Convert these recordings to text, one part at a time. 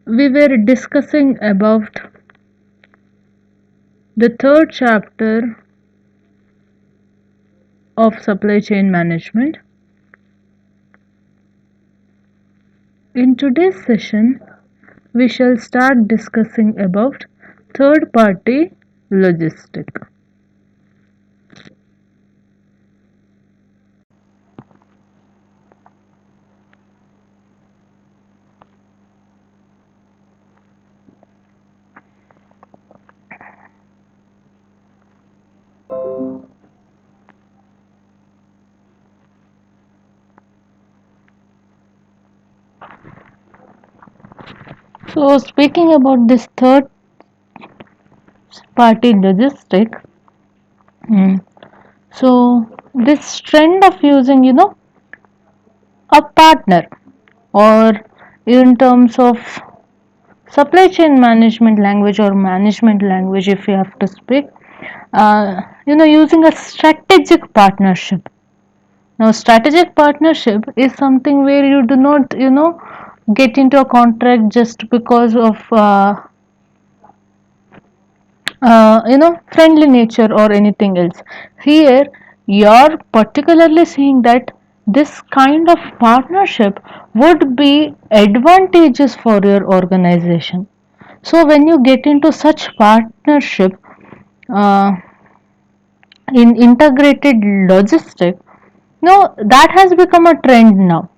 We were discussing about the third chapter of supply chain management. In today's session, we shall start discussing about third party logistic. So, speaking about this third party logistic, mm, so this trend of using, a partner, or in terms of supply chain management language or management language, if you have to speak, using a strategic partnership. Now, strategic partnership is something where you do not, get into a contract just because of friendly nature or anything else. Here you're particularly seeing that this kind of partnership would be advantageous for your organization. So when you get into such partnership uh, in integrated logistic, no, that has become a trend now.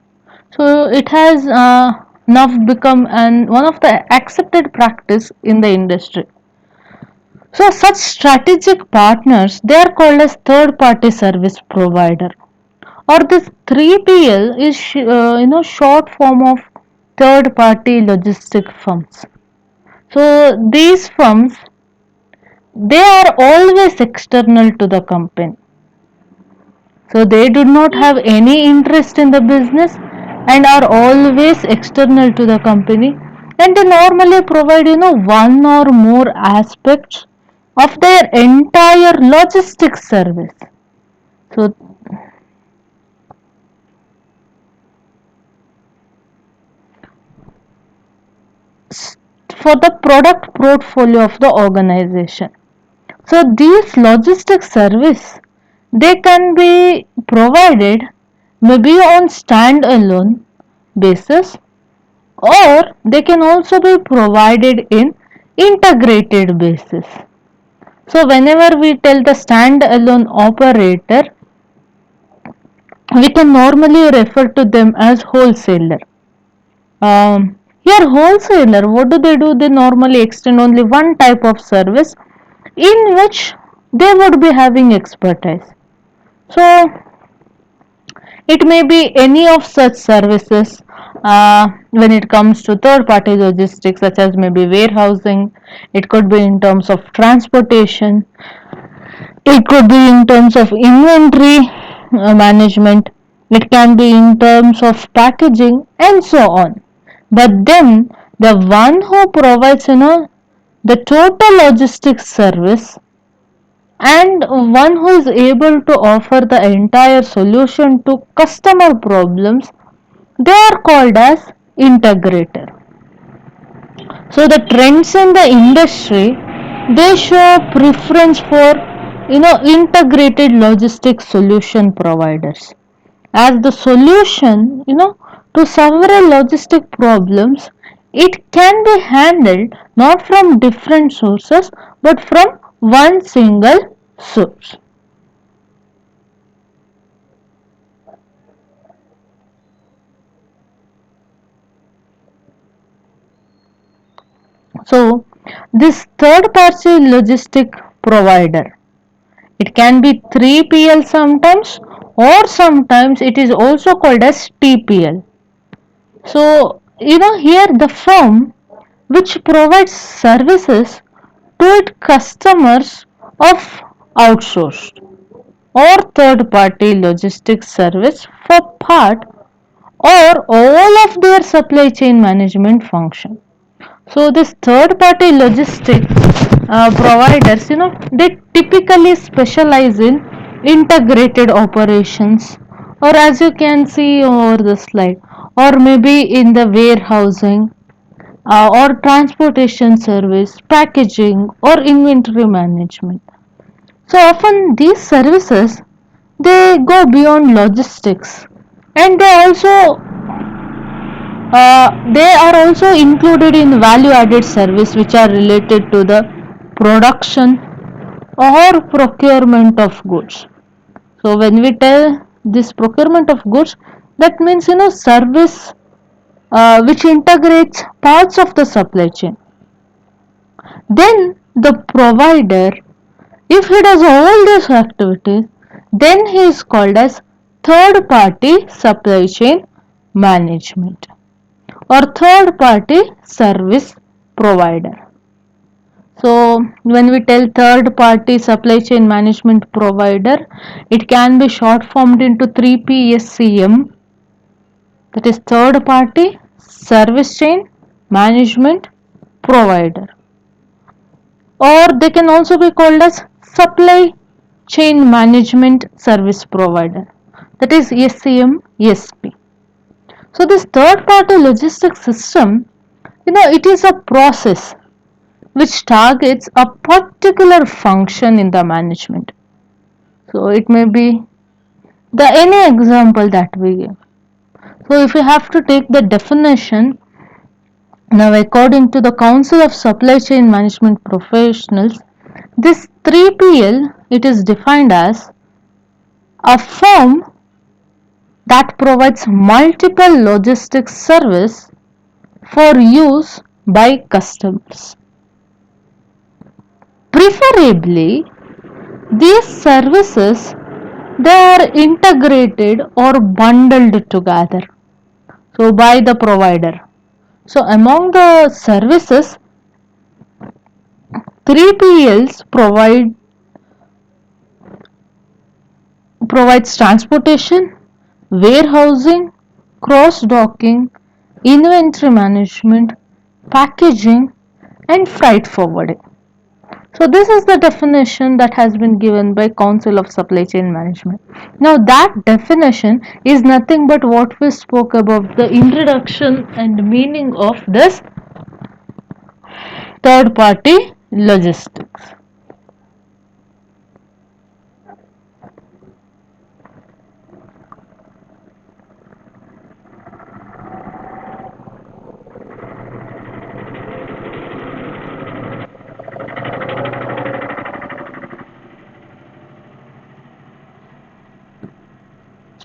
So it has now become one of the accepted practice in the industry. So such strategic partners, they are called as third party service provider, or this 3PL is short form of third party logistic firms. So these firms, they are always external to the company. So they do not have any interest in the business and are always external to the company, and they normally provide one or more aspects of their entire logistics service. So for the product portfolio of the organization. So these logistics service, they can be provided maybe on standalone basis, or they can also be provided in integrated basis. So whenever we tell the standalone operator, we can normally refer to them as wholesaler. Here wholesaler, what do? They normally extend only one type of service in which they would be having expertise. So it may be any of such services when it comes to third party logistics, such as maybe warehousing, it could be in terms of transportation, it could be in terms of inventory management, it can be in terms of packaging, and so on. But then the one who provides, the total logistics service, and one who is able to offer the entire solution to customer problems, they are called as integrator. So the trends in the industry, they show preference for integrated logistics solution providers as the solution to several logistic problems. It can be handled not from different sources but from one single source. So this third party logistic provider, it can be 3PL sometimes, or sometimes it is also called as TPL. So, here the firm which provides services to its customers of outsourced or third party logistics service for part or all of their supply chain management function. So this third party logistic providers, they typically specialize in integrated operations, or as you can see over the slide, or maybe in the warehousing, or transportation service, packaging, or inventory management. So often these services they go beyond logistics, and they are also included in value added service which are related to the production or procurement of goods. So when we tell this procurement of goods, that means service which integrates parts of the supply chain. Then the provider, if he does all these activities, then he is called as third party supply chain management or third party service provider. So when we tell third party supply chain management provider, it can be short formed into 3PSCM, that is third party service chain management provider, or they can also be called as supply chain management service provider, that is SCM SP. So this third party logistics system, it is a process which targets a particular function in the management. So it may be the any example that we give. So if we have to take the definition, now according to the Council of Supply Chain Management Professionals, this 3PL, it is defined as a firm that provides multiple logistics service for use by customers. Preferably, these services they are integrated or bundled together. So by the provider. So among the services, 3PLs provides transportation, warehousing, cross-docking, inventory management, packaging, and freight forwarding. So this is the definition that has been given by Council of Supply Chain Management. Now that definition is nothing but what we spoke about, the introduction and meaning of this third party logistics.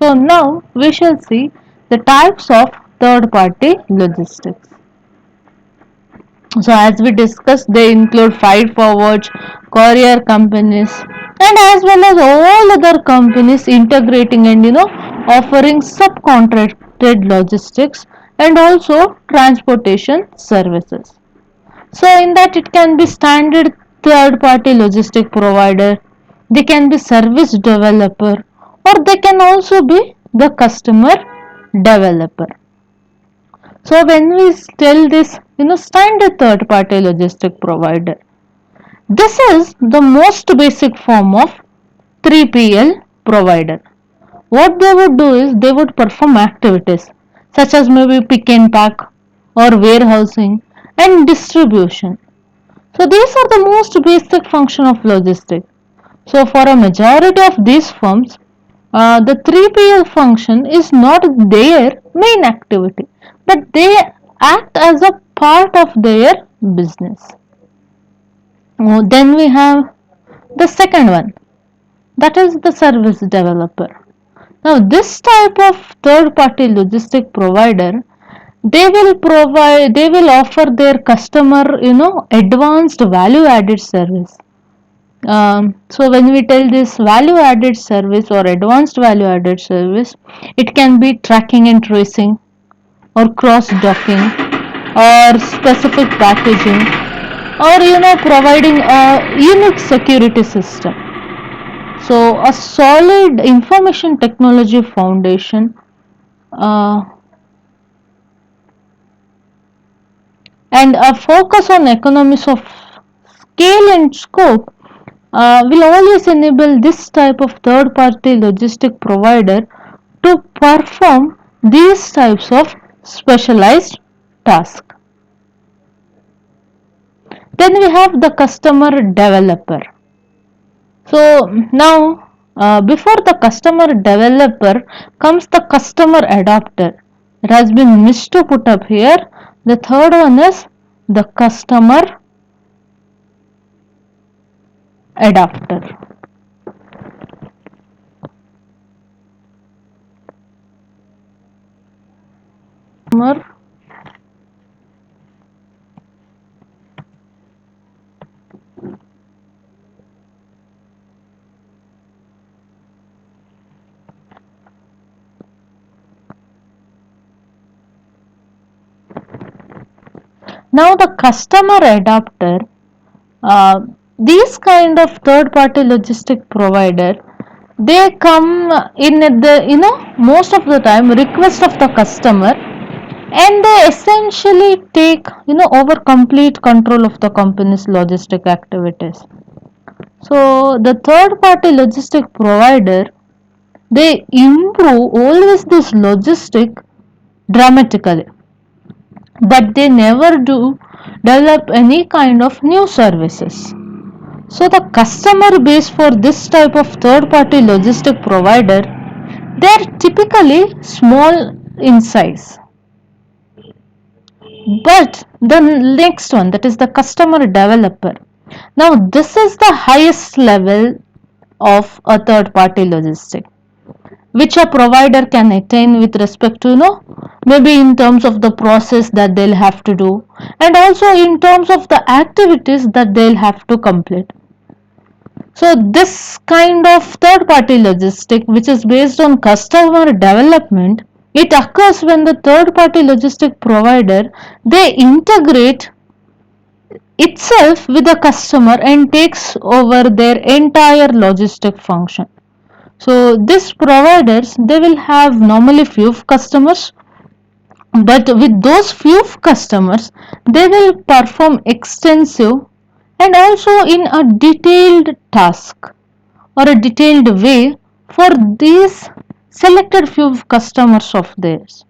So now we shall see the types of third party logistics. So as we discussed, they include freight forwards, courier companies, and as well as all other companies integrating and offering subcontracted logistics and also transportation services. So in that it can be standard third party logistic provider, they can be service developer, or they can also be the customer developer. So when we tell this, standard third party logistic provider, this is the most basic form of 3PL provider. What they would do is they would perform activities such as maybe pick and pack or warehousing and distribution. So these are the most basic function of logistics. So for a majority of these firms, the 3PL function is not their main activity, but they act as a part of their business. Then we have the second one, that is the service developer. Now this type of third party logistic provider, they will offer their customer advanced value added service. So when we tell this value added service or advanced value added service, it can be tracking and tracing or cross docking or specific packaging or providing a unique security system. So a solid information technology foundation uh, and a focus on economies of scale and scope will always enable this type of third party logistic provider to perform these types of specialized tasks. Then we have the customer developer. So now, before the customer developer comes the customer adopter. It has been missed to put up here. The third one is the customer adopter. Customer Now the customer adopter, uh, these kind of third party logistic provider, they come in at the, most of the time request of the customer, and they essentially take, over complete control of the company's logistic activities. So the third party logistic provider, they improve always this logistic dramatically, but they never do develop any kind of new services. So the customer base for this type of third party logistic provider, they are typically small in size. But the next one, that is the customer developer. Now this is the highest level of a third party logistic which a provider can attain with respect to, maybe in terms of the process that they'll have to do, and also in terms of the activities that they'll have to complete. So this kind of third party logistic which is based on customer development, it occurs when the third party logistic provider, they integrate itself with the customer and takes over their entire logistic function. So these providers, they will have normally few customers, but with those few customers, they will perform extensive and also in a detailed task or a detailed way for these selected few customers of theirs.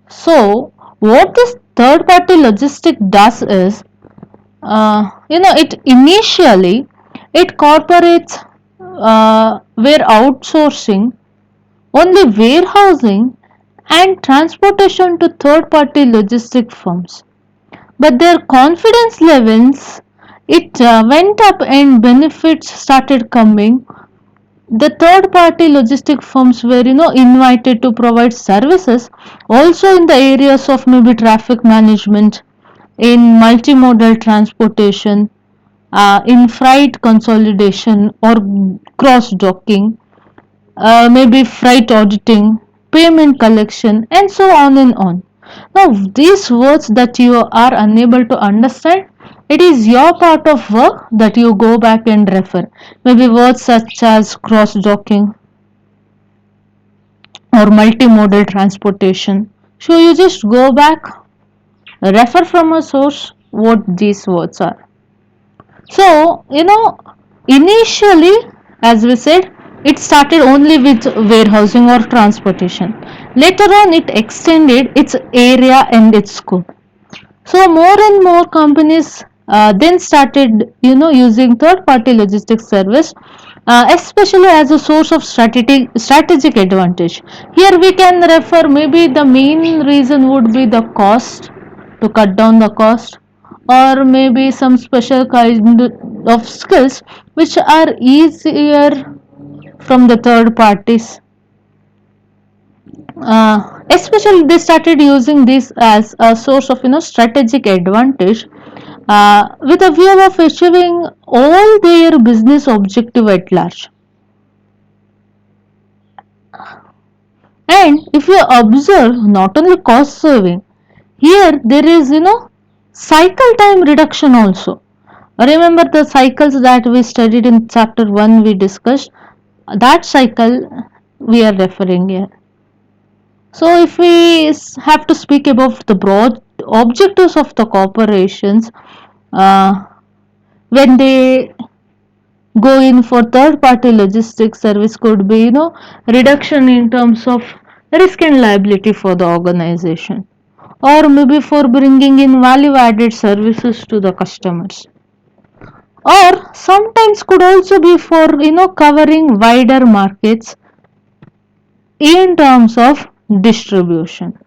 So what this third party logistic does is, it initially, it corporates were outsourcing only warehousing and transportation to third party logistic firms, but their confidence levels, it went up and benefits started coming. The third party logistic firms were, invited to provide services also in the areas of maybe traffic management, in multimodal transportation, in freight consolidation or cross docking, maybe freight auditing, payment collection, and so on and on. Now, these words that you are unable to understand, it is your part of work that you go back and refer. Maybe words such as cross docking or multimodal transportation. So, you just go back, refer from a source what these words are. So, initially, as we said, it started only with warehousing or transportation. Later on, it extended its area and its scope. So, more and more companies then started, using third-party logistics service, especially as a source of strategic advantage. Here we can refer, maybe the main reason would be the cost, to cut down the cost, or maybe some special kind of skills which are easier from the third parties. Especially they started using this as a source of, strategic advantage, with a view of achieving all their business objective at large. And if you observe, not only cost saving, here there is, cycle time reduction also. Remember the cycles that we studied in chapter 1 we discussed, that cycle we are referring here. So if we have to speak about the broad objectives of the corporations, uh, when they go in for third party logistics service, could be, reduction in terms of risk and liability for the organization, or maybe for bringing in value added services to the customers, or sometimes could also be for covering wider markets in terms of distribution.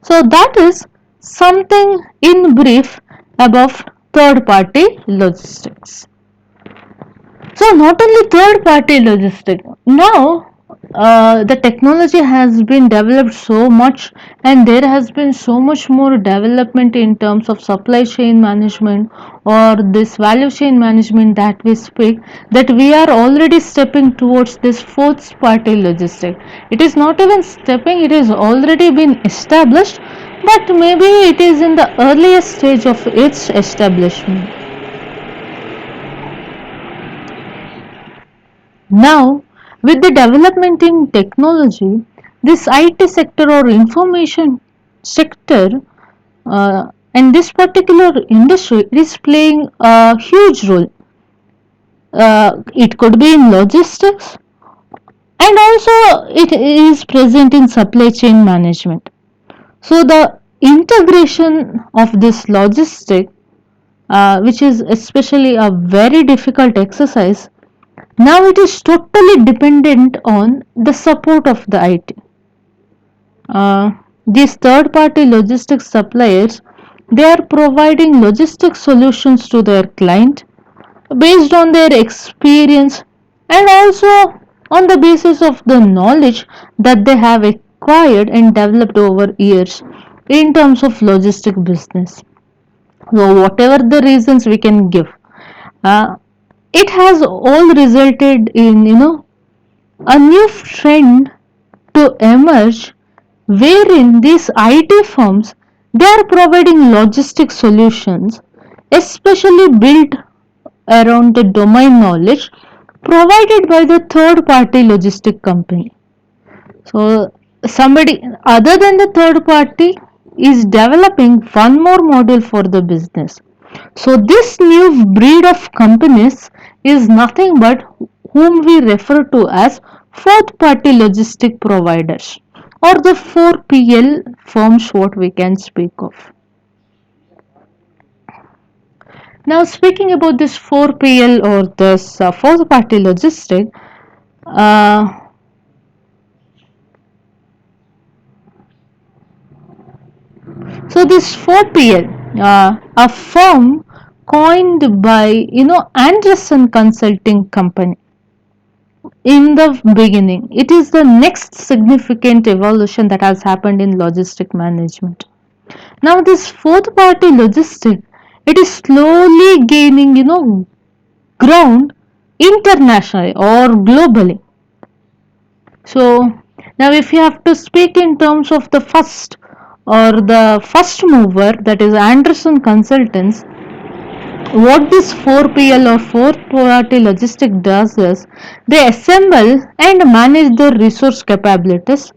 So that is something in brief about third party logistics. So not only third party logistics, now the technology has been developed so much, and there has been so much more development in terms of supply chain management or this value chain management that we speak, that we are already stepping towards this fourth party logistic. It is not even stepping, it is already been established, but maybe it is in the earliest stage of its establishment. Now, with the development in technology, this IT sector or information sector and this particular industry is playing a huge role. It could be in logistics, and also it is present in supply chain management. So the integration of this logistic, which is especially a very difficult exercise, now it is totally dependent on the support of the IT. These third party logistics suppliers, they are providing logistic solutions to their client based on their experience and also on the basis of the knowledge that they have acquired and developed over years in terms of logistic business. So whatever the reasons we can give, uh, it has all resulted in a new trend to emerge, wherein these IT firms, they are providing logistic solutions especially built around the domain knowledge provided by the third party logistic company. So somebody other than the third party is developing one more model for the business. So this new breed of companies is nothing but whom we refer to as fourth party logistic providers, or the 4PL firms what we can speak of. Now speaking about this 4PL or this fourth party logistic, uh, so this 4PL, a firm coined by Anderson Consulting Company in the beginning. It is the next significant evolution that has happened in logistic management. Now this fourth party logistic, it is slowly gaining ground internationally or globally. So now if you have to speak in terms of the first or the first mover, that is Anderson Consultants, what this 4PL or fourth party logistic does is they assemble and manage the resource capabilities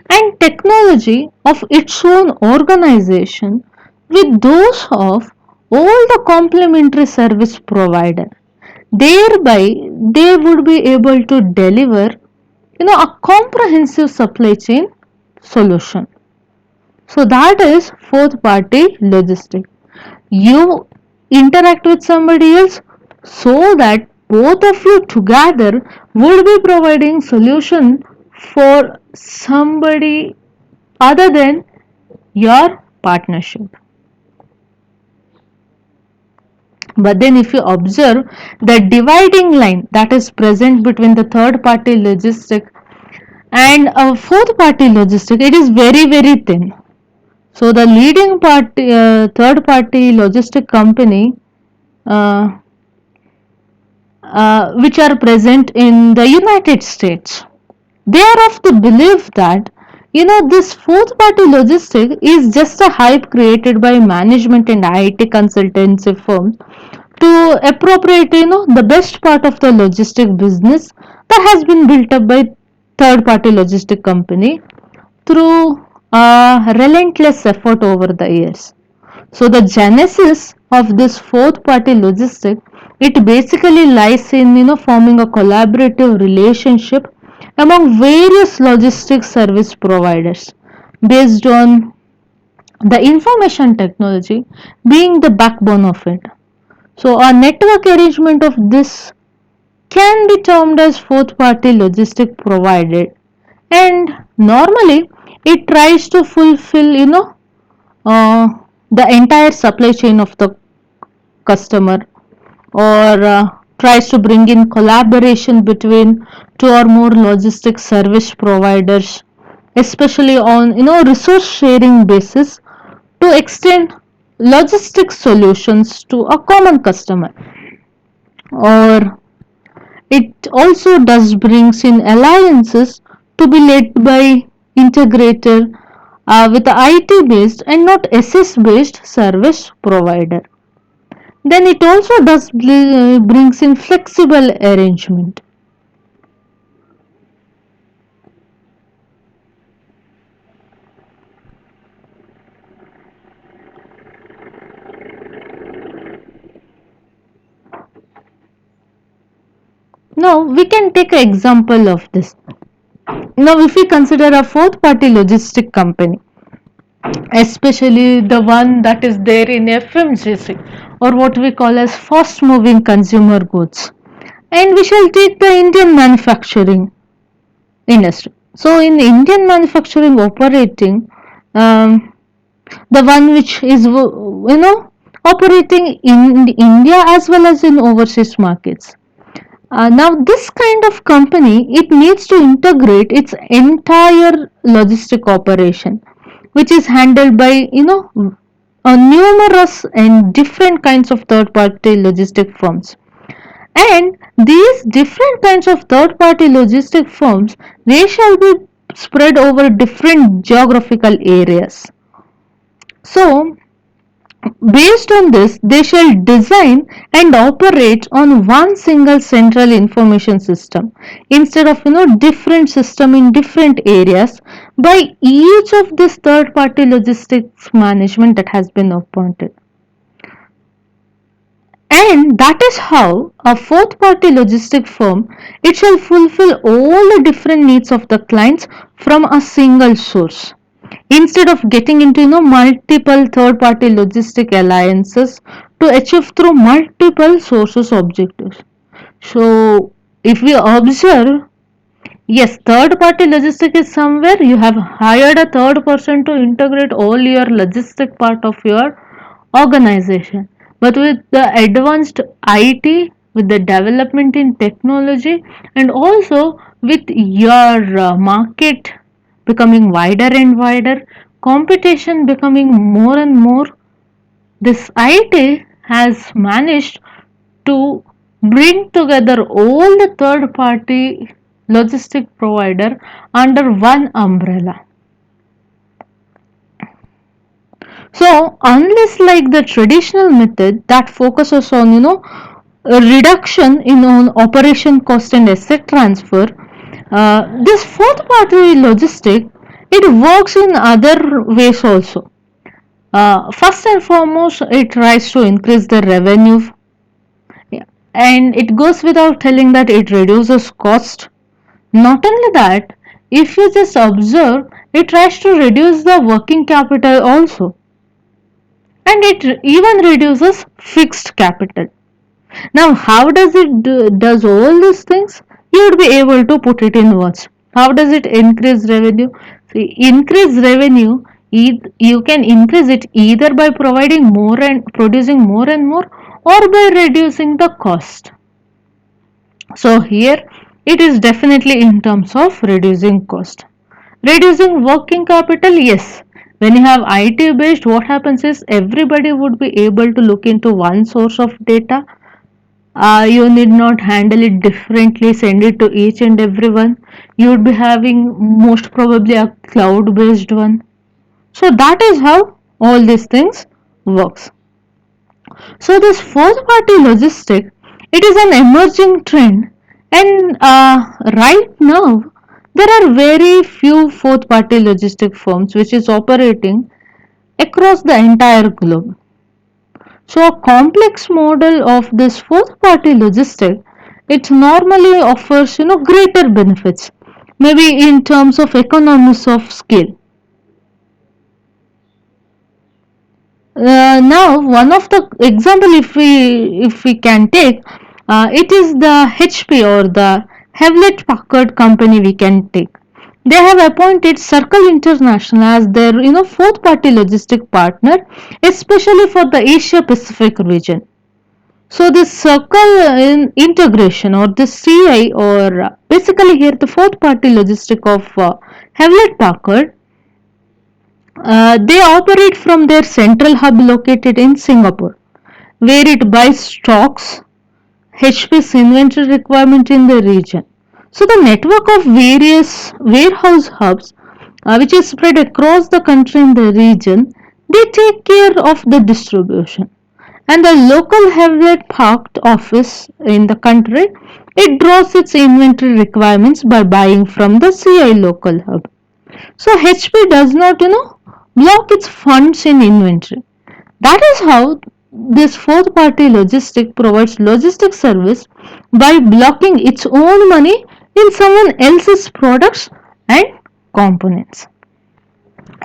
and technology of its own organization with those of all the complementary service provider. Thereby, they would be able to deliver a comprehensive supply chain solution. So that is fourth party logistic. You interact with somebody else so that both of you together would be providing solution for somebody other than your partnership. But then if you observe the dividing line that is present between the third party logistic and a fourth party logistic, it is very very thin. So the leading party, third party logistic company, uh, which are present in the United States, they are of the belief that this fourth party logistic is just a hype created by management and IT consultancy firms to appropriate the best part of the logistic business that has been built up by third party logistic company through a relentless effort over the years. So the genesis of this fourth party logistic, It basically lies in forming a collaborative relationship among various logistics service providers based on the information technology being the backbone of it. So a network arrangement of this can be termed as fourth party logistic provided, and normally it tries to fulfill uh, the entire supply chain of the customer, or tries to bring in collaboration between two or more logistics service providers, especially on resource sharing basis, to extend logistics solutions to a common customer. Or it also does brings in alliances to be led by integrator with the IT based and not SS based service provider. Then it also does brings in flexible arrangement. Now we can take an example of this. Now if we consider a fourth party logistic company, especially the one that is there in FMCG, or what we call as fast moving consumer goods, and we shall take the Indian manufacturing industry. So in Indian manufacturing operating, um, the one which is operating in India as well as in overseas markets. Now this kind of company, it needs to integrate its entire logistic operation, which is handled by numerous and different kinds of third party logistic firms. And these different kinds of third party logistic firms, they shall be spread over different geographical areas. So based on this, they shall design and operate on one single central information system instead of different system in different areas by each of this third party logistics management that has been appointed. And that is how a fourth party logistic firm, it shall fulfill all the different needs of the clients from a single source, instead of getting into multiple third party logistic alliances to achieve through multiple sources objectives. So if we observe, yes, third party logistic is somewhere you have hired a third person to integrate all your logistic part of your organization. But with the advanced IT, with the development in technology, and also with your market becoming wider and wider, competition becoming more and more, this IT has managed to bring together all the third party logistic provider under one umbrella. So unless like the traditional method that focuses on a reduction in on operation cost and asset transfer, this fourth party logistic, it works in other ways also. First and foremost, it tries to increase the revenue. Yeah. And it goes without telling that it reduces cost. Not only that, if you just observe, it tries to reduce the working capital also, and it even reduces fixed capital. Now, how does it does all these things? You would be able to put it in words. How does it increase revenue? See, increase revenue, you can increase it either by providing more and producing more and more, or by reducing the cost. So here it is definitely in terms of reducing cost. Reducing working capital, yes. When you have IT based, what happens is everybody would be able to look into one source of data. You need not handle it differently, send it to each and everyone. You would be having most probably a cloud based one. So that is how all these things works. So this fourth party logistic, it is an emerging trend, and right now there are very few fourth party logistic firms which is operating across the entire globe. So a complex model of this fourth party logistic, it normally offers greater benefits, maybe in terms of economies of scale. Now one of the example, if we can take, it is the HP or the Hewlett Packard company we can take. They have appointed Circle International as their fourth party logistic partner, especially for the Asia Pacific region. So this circle integration or this CI, or basically here the fourth party logistic of Hewlett Packard, they operate from their central hub located in Singapore, where it buys stocks, HP's inventory requirement in the region. So the network of various warehouse hubs, which is spread across the country in the region, they take care of the distribution. And the local Hewlett Packard office in the country, it draws its inventory requirements by buying from the CI local hub. So HP does not, block its funds in inventory. That is how this fourth party logistic provides logistic service by blocking its own money in someone else's products and components.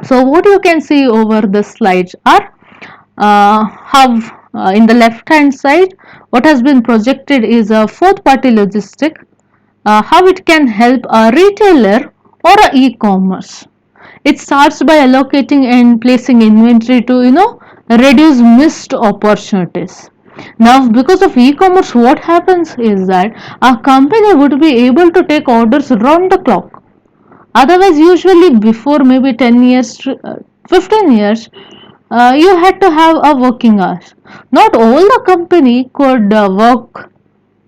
So what you can see over the slides are how in the left hand side what has been projected is a fourth party logistic, how it can help a retailer or a e-commerce. It starts by allocating and placing inventory to reduce missed opportunities. Now because of e-commerce, what happens is that a company would be able to take orders round the clock. Otherwise, usually before maybe 10 years, 15 years, you had to have a working hours. Not all the company could work,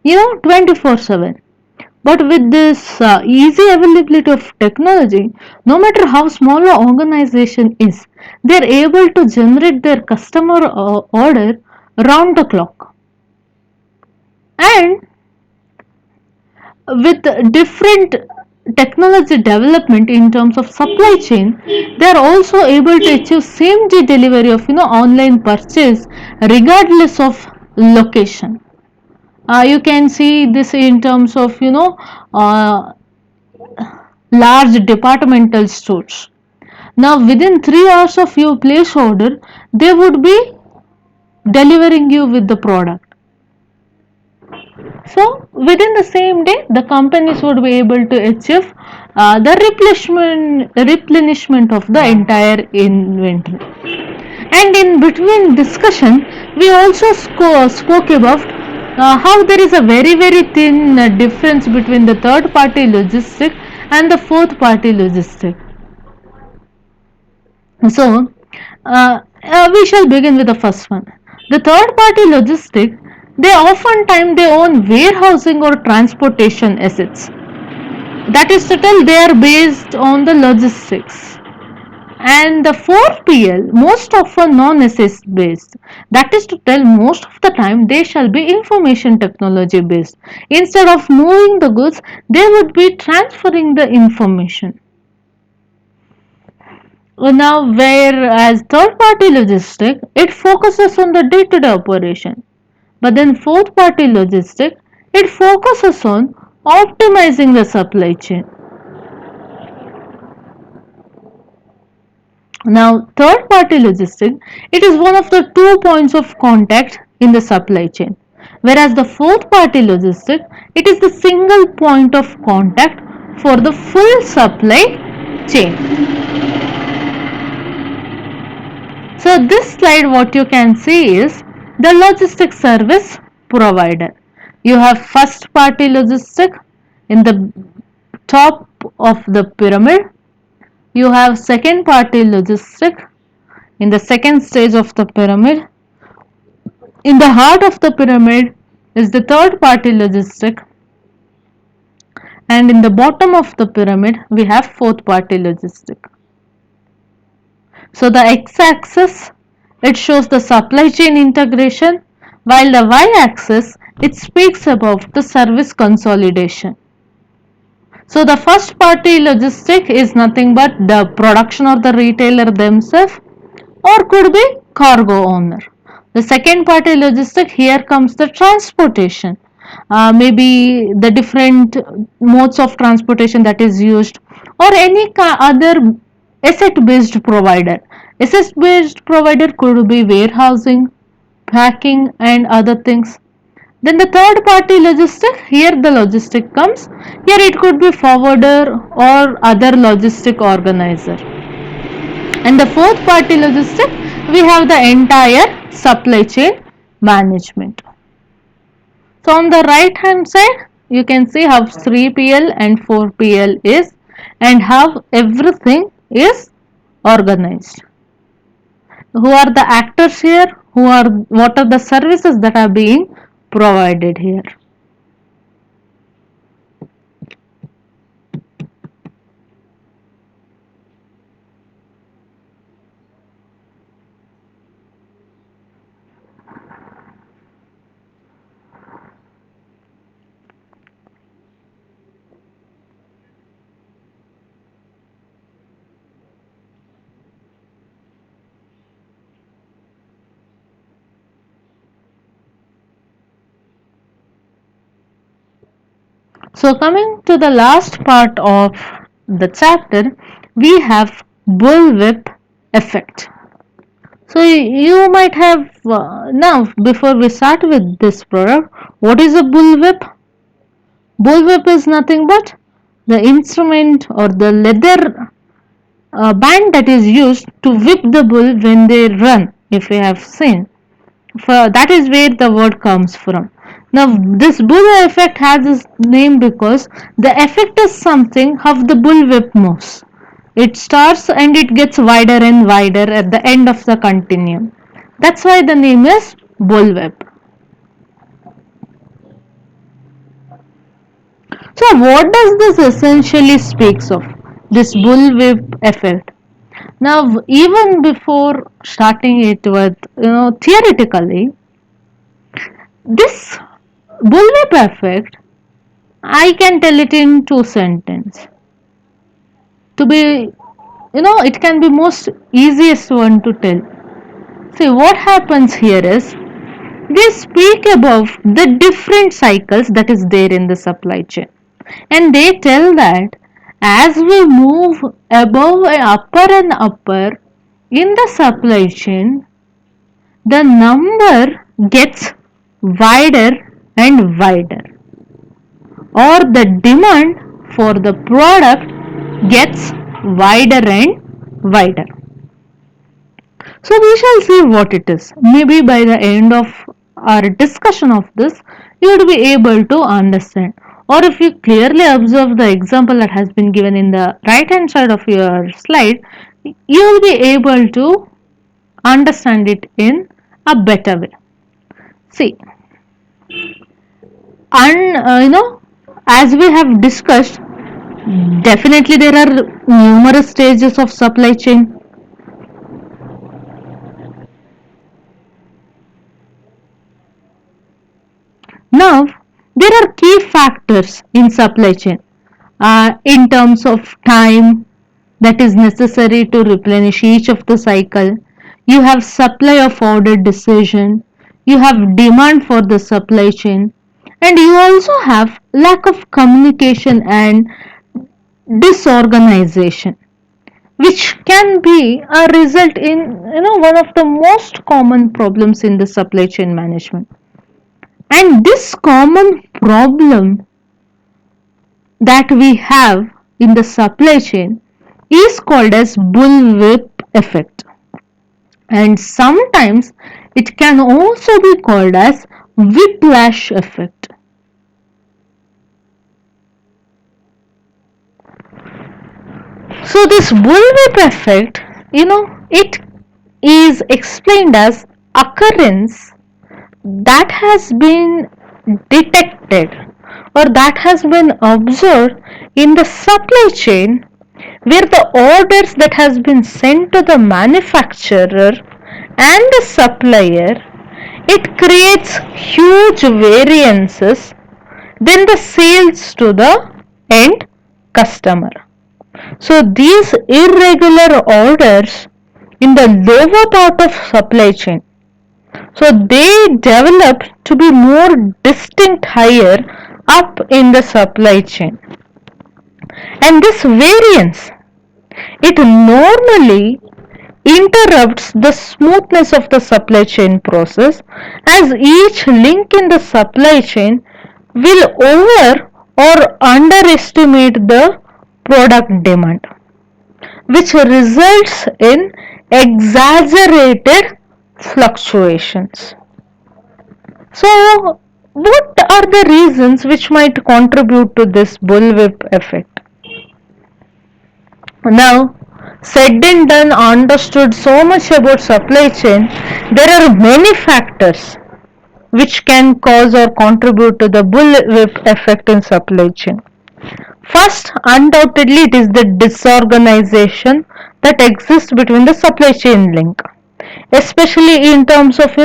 24/7. But with this easy availability of technology, no matter how small an organization is, they are able to generate their customer order round the clock. And with different technology development in terms of supply chain, they are also able to achieve same day delivery of online purchase regardless of location. You can see this in terms of uh, large departmental stores. Now within 3 hours of your place order, they would be delivering you with the product. So within the same day, the companies would be able to achieve the replenishment of the entire inventory. And in between discussion, we also spoke about how there is a very thin difference between the third party logistic and the fourth party logistic. So, we shall begin with the first one. The third party logistic, they oftentimes they own warehousing or transportation assets. That is to tell they are based on the logistics. And the 4PL most often non-assist based. That is to tell most of the time they shall be information technology based. Instead of moving the goods, they would be transferring the information. Now, whereas third-party logistic, it focuses on the day-to-day operation. But then fourth-party logistic, it focuses on optimizing the supply chain. Now, third-party logistic, it is one of the 2 points of contact in the supply chain. Whereas the fourth-party logistic, it is the single point of contact for the full supply chain. So this slide what you can see is the logistic service provider. You have first party logistic in the top of the pyramid. You have second party logistic in the second stage of the pyramid. In the heart of the pyramid is the third party logistic, and in the bottom of the pyramid we have fourth party logistic. So the x-axis, it shows the supply chain integration, while the y-axis, it speaks about the service consolidation. So the first party logistic is nothing but the production or the retailer themselves, or could be cargo owner. The second party logistic, here comes the transportation. Maybe the different modes of transportation that is used, or any other asset based provider. Asset based provider could be warehousing, packing, and other things. Then the third party logistic, here the logistic comes. Here it could be forwarder or other logistic organizer. And the fourth party logistic, we have the entire supply chain management. So on the right hand side, you can see how 3PL and 4PL is and how everything is organized. Who are the actors here? What are the services that are being provided here? So coming to the last part of the chapter, we have bullwhip effect. So you might have now before we start with this product, what is a bullwhip? Bullwhip is nothing but the instrument or the leather band that is used to whip the bull when they run. If you have seen, that is where the word comes from. Now this bull effect has its name because the effect is something how the bullwhip moves. It starts and it gets wider and wider at the end of the continuum. That's why the name is bullwhip. So what does this essentially speaks of? This bullwhip effect. Now even before starting it with theoretically, this bullwhip effect, I can tell it in two sentences. To be, it can be most easiest one to tell. See, what happens here is they speak above the different cycles that is there in the supply chain. And they tell that as we move above and upper in the supply chain, the number gets wider and wider, or the demand for the product gets wider and wider. So we shall see what it is. Maybe by the end of our discussion of this, you would be able to understand. Or if you clearly observe the example that has been given in the right hand side of your slide, you will be able to understand it in a better way. See, and as we have discussed, definitely there are numerous stages of supply chain. Now, there are key factors in supply chain in terms of time that is necessary to replenish each of the cycle. You have supply of order decision, you have demand for the supply chain, and you also have lack of communication and disorganization, which can be a result in one of the most common problems in the supply chain management. And this common problem that we have in the supply chain is called as bullwhip effect, and sometimes it can also be called as whiplash effect. So this bullwhip effect, it is explained as occurrence that has been detected or that has been observed in the supply chain, where the orders that has been sent to the manufacturer and the supplier, it creates huge variances than the sales to the end customer. So these irregular orders in the lower part of supply chain, So they develop to be more distinct higher up in the supply chain. And this variance, it normally interrupts the smoothness of the supply chain process, as each link in the supply chain will over or underestimate the product demand, which results in exaggerated fluctuations. So, what are the reasons which might contribute to this bullwhip effect? Now, said and done, understood so much about supply chain, there are many factors which can cause or contribute to the bullwhip effect in supply chain. First, undoubtedly, it is the disorganization that exists between the supply chain link, especially in terms of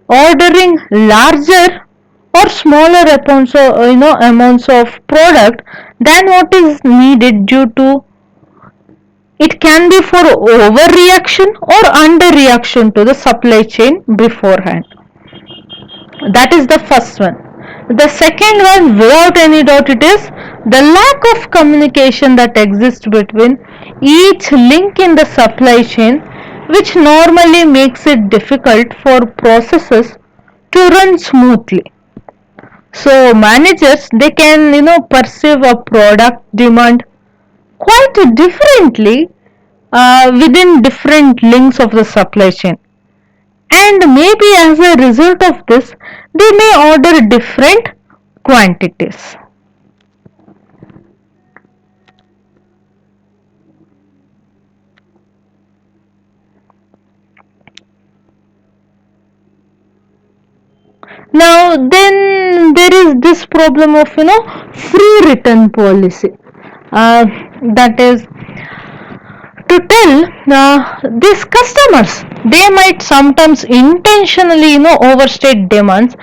ordering larger or smaller amounts of product than what is needed, due to it can be for overreaction or underreaction to the supply chain beforehand. That is the first one. The second one, without any doubt, it is the lack of communication that exists between each link in the supply chain, which normally makes it difficult for processes to run smoothly. So managers, they can perceive a product demand quite differently within different links of the supply chain, and maybe as a result of this they may order different quantities. Now then there is this problem of free return policy, uh, that is to tell these customers, they might sometimes intentionally overstate demands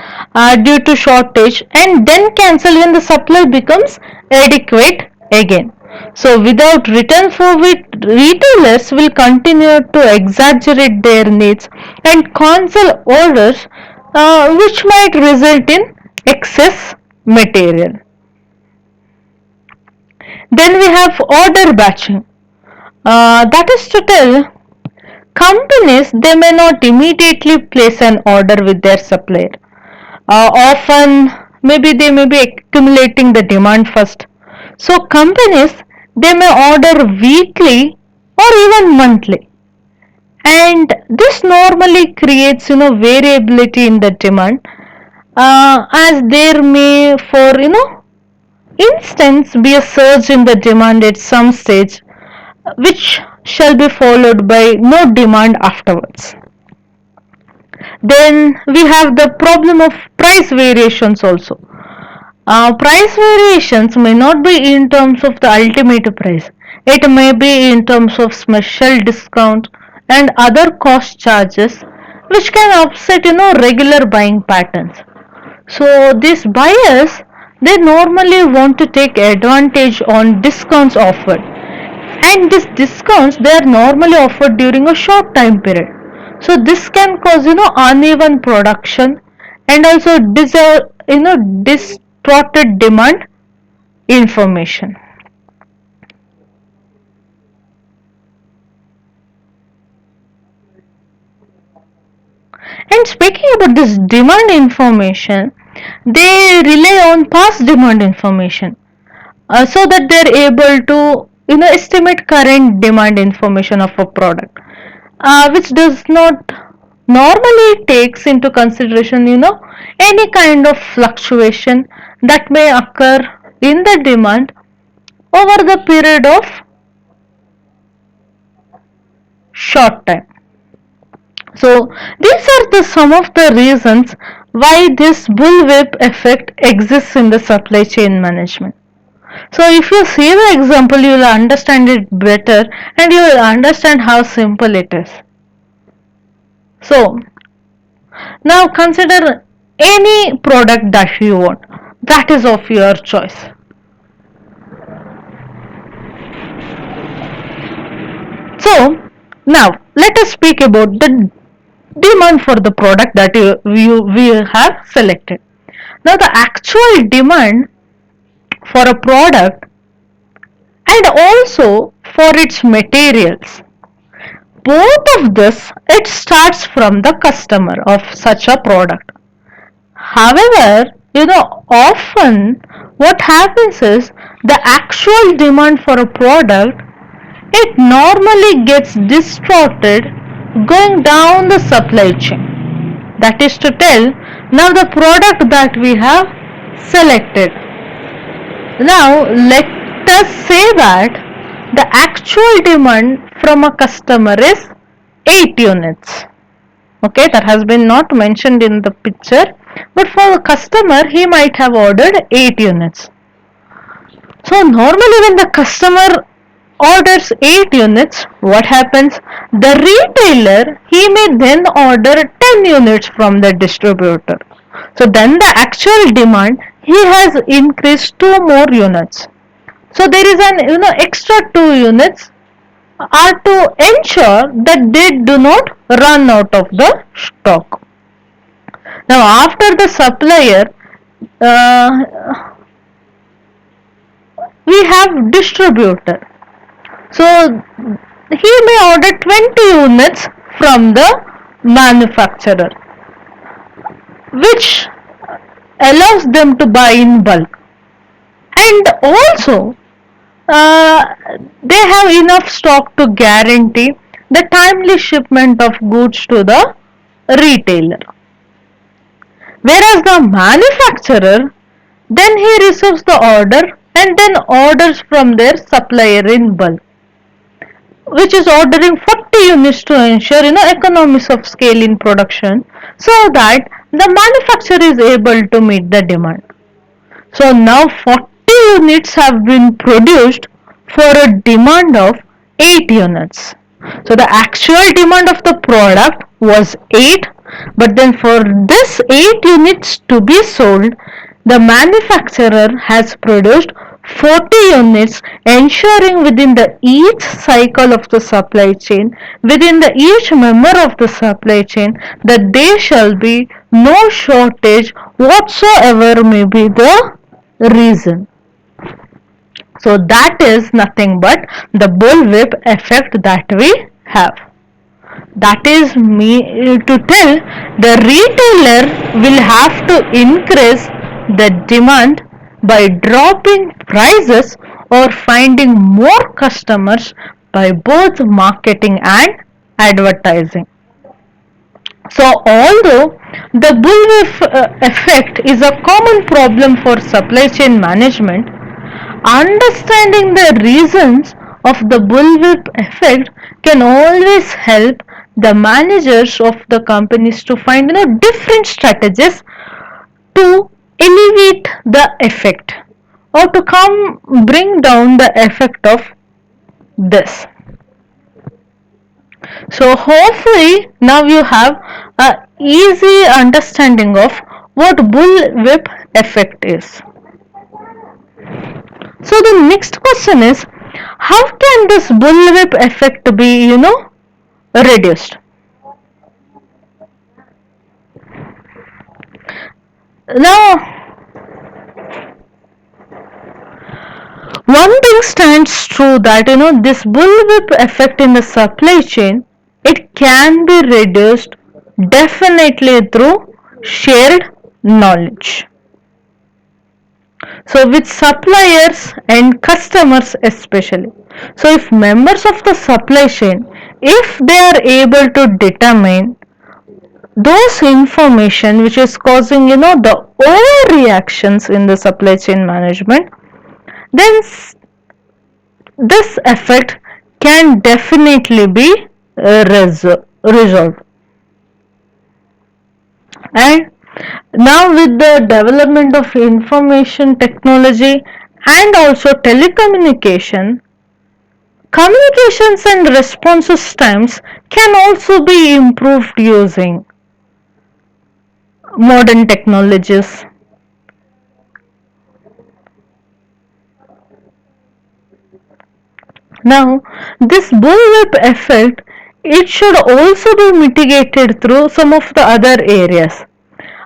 due to shortage, and then cancel when the supply becomes adequate again. So without return for it, retailers will continue to exaggerate their needs and cancel orders, which might result in excess material. Then we have order batching. That is to tell, companies, they may not immediately place an order with their supplier. Often, maybe they may be accumulating the demand first. So companies, they may order weekly or even monthly, and this normally creates variability in the demand, as there may, for instance, be a surge in the demand at some stage, which shall be followed by no demand afterwards. Then we have the problem of price variations also. Price variations may not be in terms of the ultimate price. It may be in terms of special discount and other cost charges, which can upset regular buying patterns. So these buyers, they normally want to take advantage on discounts offered, and these discounts, they are normally offered during a short time period. So this can cause uneven production, and also distorted demand information. And speaking about this demand information, they rely on past demand information, so that they're able to estimate current demand information of a product, which does not normally takes into consideration any kind of fluctuation that may occur in the demand over the period of short time. So these are the some of the reasons why this bullwhip effect exists in the supply chain management. So if you see the example, you will understand it better, and you will understand how simple it is. So now consider any product that you want, that is of your choice. So now let us speak about the demand for the product that we have selected. Now the actual demand for a product and also for its materials, both of this, it starts from the customer of such a product. However, often what happens is the actual demand for a product, it normally gets distorted going down the supply chain. That is to tell, now the product that we have selected. Now let us say that the actual demand from a customer is 8 units. Okay, that has been not mentioned in the picture, but for the customer he might have ordered 8 units. So normally when the customer orders 8 units, what happens? The retailer, he may then order 10 units from the distributor. So then the actual demand, he has increased 2 more units. So there is an extra 2 units are to ensure that they do not run out of the stock. Now after the supplier, uh, we have distributor. So he may order 20 units from the manufacturer, which allows them to buy in bulk. And also, uh, they have enough stock to guarantee the timely shipment of goods to the retailer. Whereas the manufacturer, then he receives the order and then orders from their supplier in bulk, which is ordering 40 units to ensure economies of scale in production, so that the manufacturer is able to meet the demand. So now 40 units have been produced for a demand of 8 units. So the actual demand of the product was 8, but then for this 8 units to be sold, the manufacturer has produced 40 units, ensuring within the each cycle of the supply chain, within the each member of the supply chain, that there shall be no shortage whatsoever may be the reason. So that is nothing but the bullwhip effect that we have. That is me to tell the retailer will have to increase the demand by dropping prices or finding more customers by both marketing and advertising. So although the bullwhip effect is a common problem for supply chain management, understanding the reasons of the bullwhip effect can always help the managers of the companies to find different strategies to alleviate the effect or to come bring down the effect of this. So hopefully now you have a easy understanding of what bullwhip effect is. So the next question is, how can this bullwhip effect be, reduced? Now, one thing stands true that, this bullwhip effect in the supply chain, it can be reduced definitely through shared knowledge. So with suppliers and customers especially. So if members of the supply chain, if they are able to determine those information which is causing the overreactions in the supply chain management, then this effect can definitely be resolved. And now with the development of information technology and also telecommunication, communications and responses times can also be improved using modern technologies. Now, this bullwhip effect, it should also be mitigated through some of the other areas.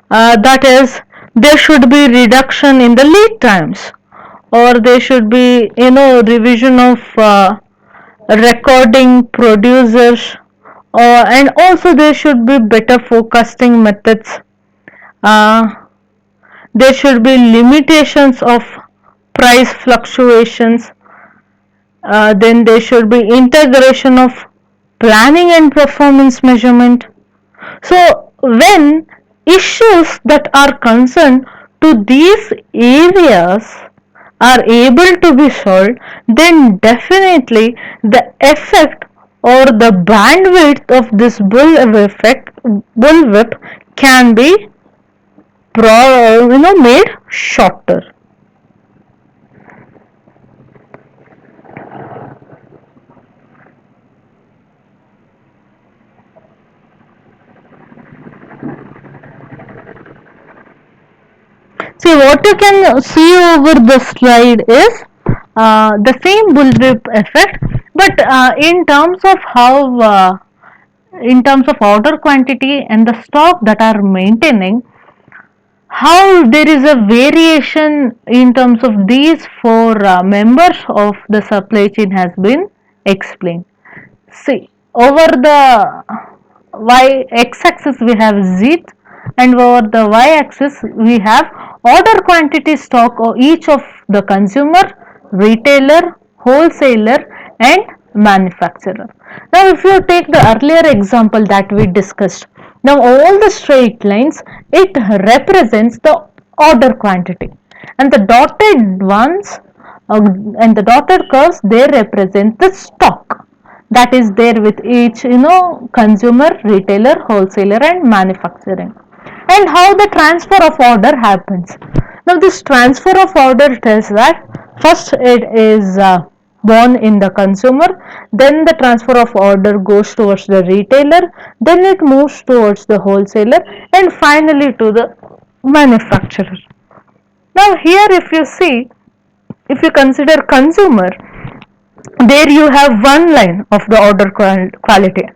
That is, there should be reduction in the lead times, or there should be revision of recording producers, and also there should be better forecasting methods. uh, there should be limitations of price fluctuations. Then there should be integration of planning and performance measurement. So when issues that are concerned to these areas are able to be solved, then definitely the effect or the bandwidth of this bullwhip can be made shorter. See, what you can see over the slide is the same bullwhip effect, but in terms of order quantity and the stock that are maintaining, how there is a variation in terms of these four members of the supply chain has been explained. See, over the x-axis we have Z, and over the y-axis we have order quantity stock of each of the consumer, retailer, wholesaler and manufacturer. Now if you take the earlier example that we discussed, now all the straight lines, it represents the order quantity, and the dotted ones uh, and the dotted curves, they represent the stock that is there with each consumer, retailer, wholesaler and manufacturing. And how the transfer of order happens. Now this transfer of order tells that first it is born in the consumer, then the transfer of order goes towards the retailer, then it moves towards the wholesaler and finally to the manufacturer. Now here if you see, if you consider consumer, there you have one line of the order quality.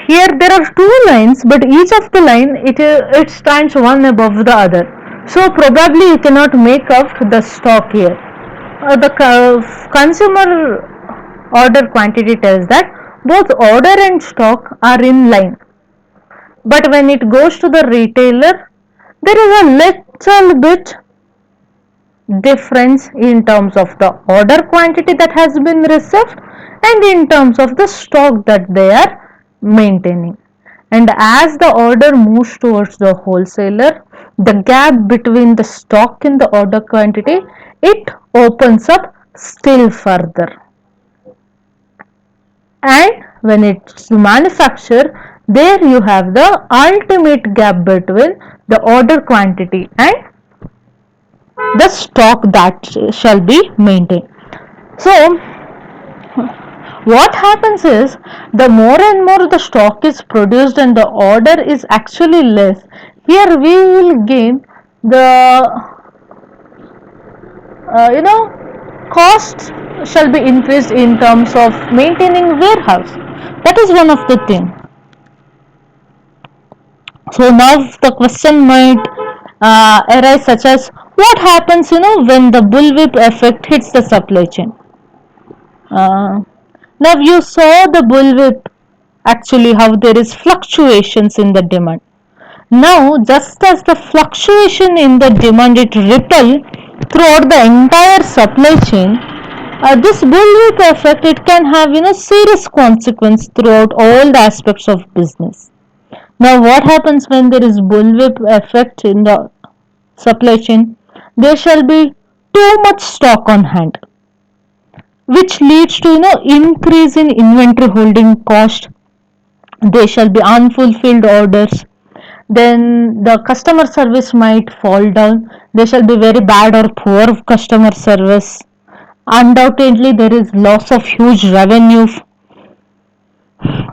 Here there are two lines, but each of the line it stands one above the other, so probably you cannot make out the stock here. The consumer order quantity tells that both order and stock are in line, but when it goes to the retailer, there is a little bit difference in terms of the order quantity that has been received and in terms of the stock that they are maintaining. And as the order moves towards the wholesaler, the gap between the stock and the order quantity, it opens up still further. And when it's manufactured, there you have the ultimate gap between the order quantity and the stock that shall be maintained. So what happens is, the more and more the stock is produced and the order is actually less, here we will gain the costs shall be increased in terms of maintaining warehouse. That is one of the thing. So now the question might arise such as, what happens when the bullwhip effect hits the supply chain. Now you saw the bullwhip, actually how there is fluctuations in the demand. Now just as the fluctuation in the demand it ripple throughout the entire supply chain, this bullwhip effect, it can have serious consequence throughout all the aspects of business. Now what happens when there is bullwhip effect in the supply chain? There shall be too much stock on hand, which leads to increase in inventory holding cost. There shall be unfulfilled orders, then the customer service might fall down. There shall be very bad or poor customer service. Undoubtedly there is loss of huge revenue.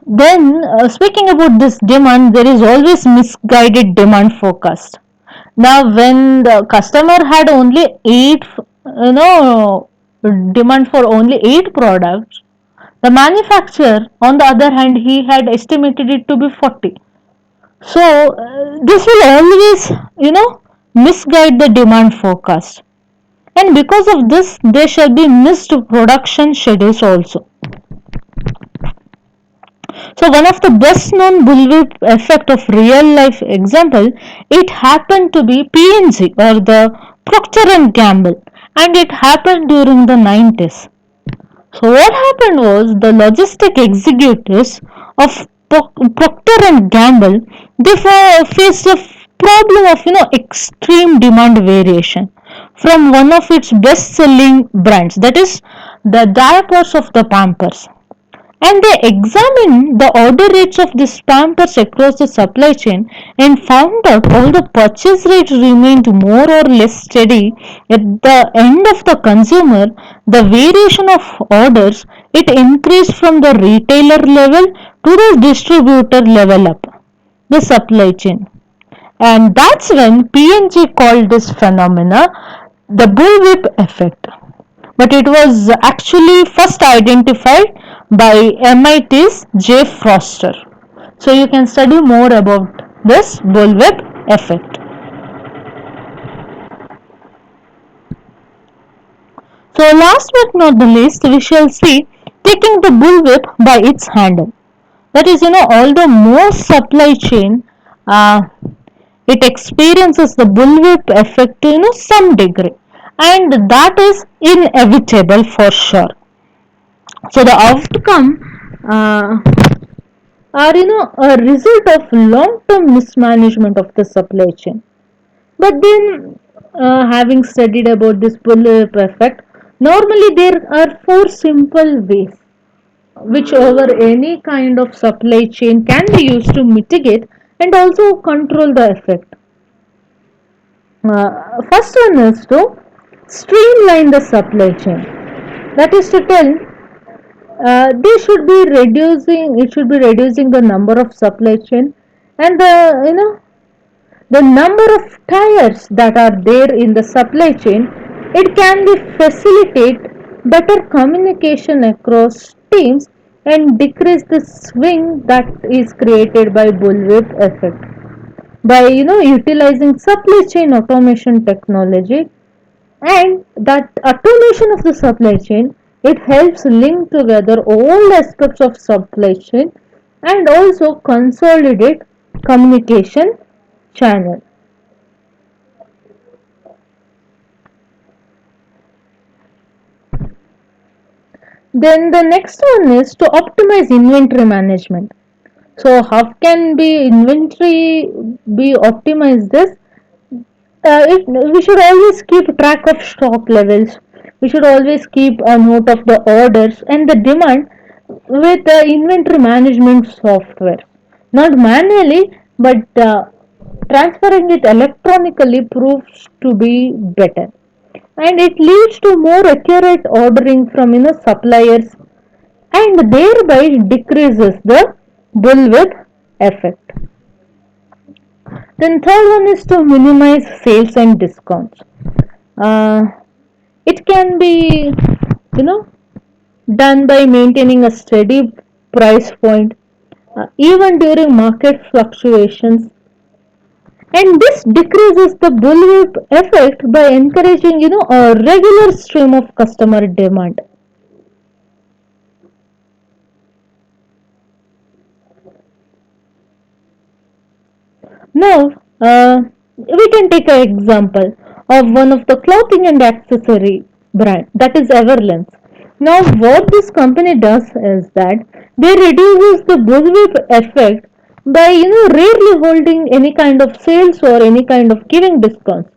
Then speaking about this demand, there is always misguided demand forecast. Now when the customer had only eight, demand for only 8 products, The manufacturer, on the other hand, he had estimated it to be 40. So, this will always, misguide the demand forecast. And because of this, there shall be missed production schedules also. So one of the best known bullwhip effect of real life example, it happened to be PNG or the Procter and Gamble, and it happened during the 90s. So what happened was the logistic executives of Procter and Gamble, they faced a problem of extreme demand variation from one of its best selling brands, that is the diapers of the Pampers, and they examined the order rates of these Pampers across the supply chain and found out all the purchase rates remained more or less steady at the end of the consumer. The variation of orders, it increased from the retailer level to the distributor level up the supply chain. And that's when PNG called this phenomena the bullwhip effect. But it was actually first identified by MIT's J. Foster. So you can study more about this bullwhip effect. So last but not the least, we shall see taking the bullwhip by its handle. That is, all the most supply chain, uh, it experiences the bullwhip effect to some degree, and that is inevitable for sure. So the outcome are a result of long-term mismanagement of the supply chain. But then, having studied about this pull-up effect, normally there are four simple ways which over any kind of supply chain can be used to mitigate and also control the effect. First one is to streamline the supply chain. That is to tell, they should be reducing. It should be reducing the number of supply chain and the number of tires that are there in the supply chain. It can be facilitate better communication across teams and decrease the swing that is created by bullwhip effect by utilizing supply chain automation technology. And that automation of the supply chain, it helps link together all aspects of supply chain and also consolidate communication channel. Then the next one is to optimize inventory management. So how can be inventory be optimized this? We should always keep track of stock levels. We should always keep a note of the orders and the demand with the inventory management software. Not manually, but transferring it electronically proves to be better. And it leads to more accurate ordering from suppliers and thereby decreases the bullwhip effect. Then third one is to minimize sales and discounts. Uh, it can be, you know, done by maintaining a steady price point even during market fluctuations, and this decreases the bullwhip effect by encouraging a regular stream of customer demand. Now, we can take an example of one of the clothing and accessory brand, that is Everlens. Now, what this company does is that they reduces the bullwhip effect by rarely holding any kind of sales or any kind of giving discounts.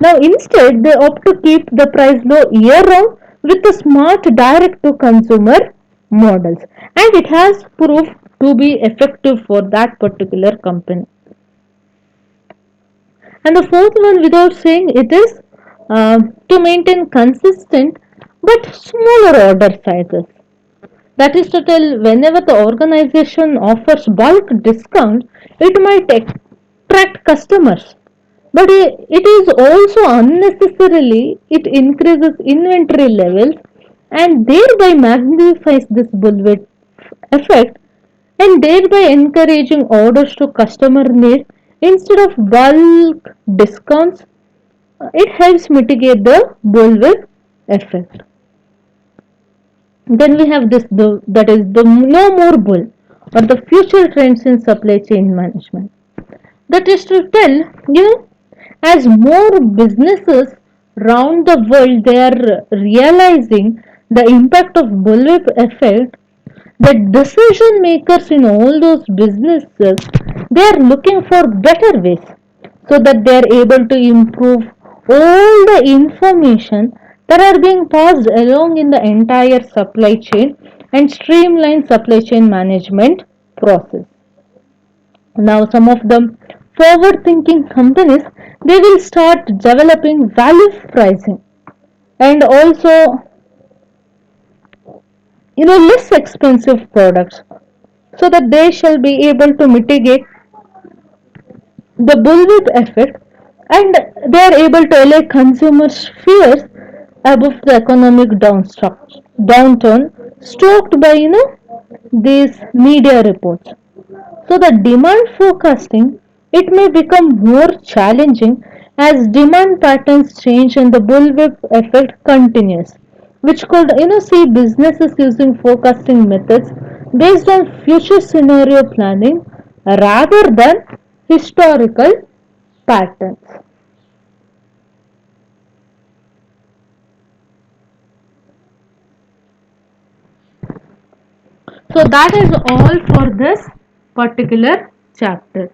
Now, instead, they opt to keep the price low year round with the smart direct to consumer models, and it has proved to be effective for that particular company. And the fourth one, without saying, it is to maintain consistent but smaller order sizes. That is to tell, whenever the organization offers bulk discount, it might attract customers. But it is also unnecessarily, it increases inventory levels and thereby magnifies this bullwhip effect and thereby encouraging orders to customer need instead of bulk discounts. It helps mitigate the bullwhip effect. Then we have this that is the no more bull or the future trends in supply chain management. That is to tell, as more businesses around the world they are realizing the impact of bullwhip effect, the decision makers in all those businesses they are looking for better ways so that they are able to improve all the information that are being passed along in the entire supply chain and streamline supply chain management process. Now some of the forward thinking companies they will start developing value pricing and also less expensive products so that they shall be able to mitigate the bullwhip effect and they are able to allay consumers' fears above the economic downturn stoked by these media reports. So the demand forecasting it may become more challenging as demand patterns change and the bullwhip effect continues, which could see businesses using forecasting methods based on future scenario planning rather than historical patterns. So that is all for this particular chapter.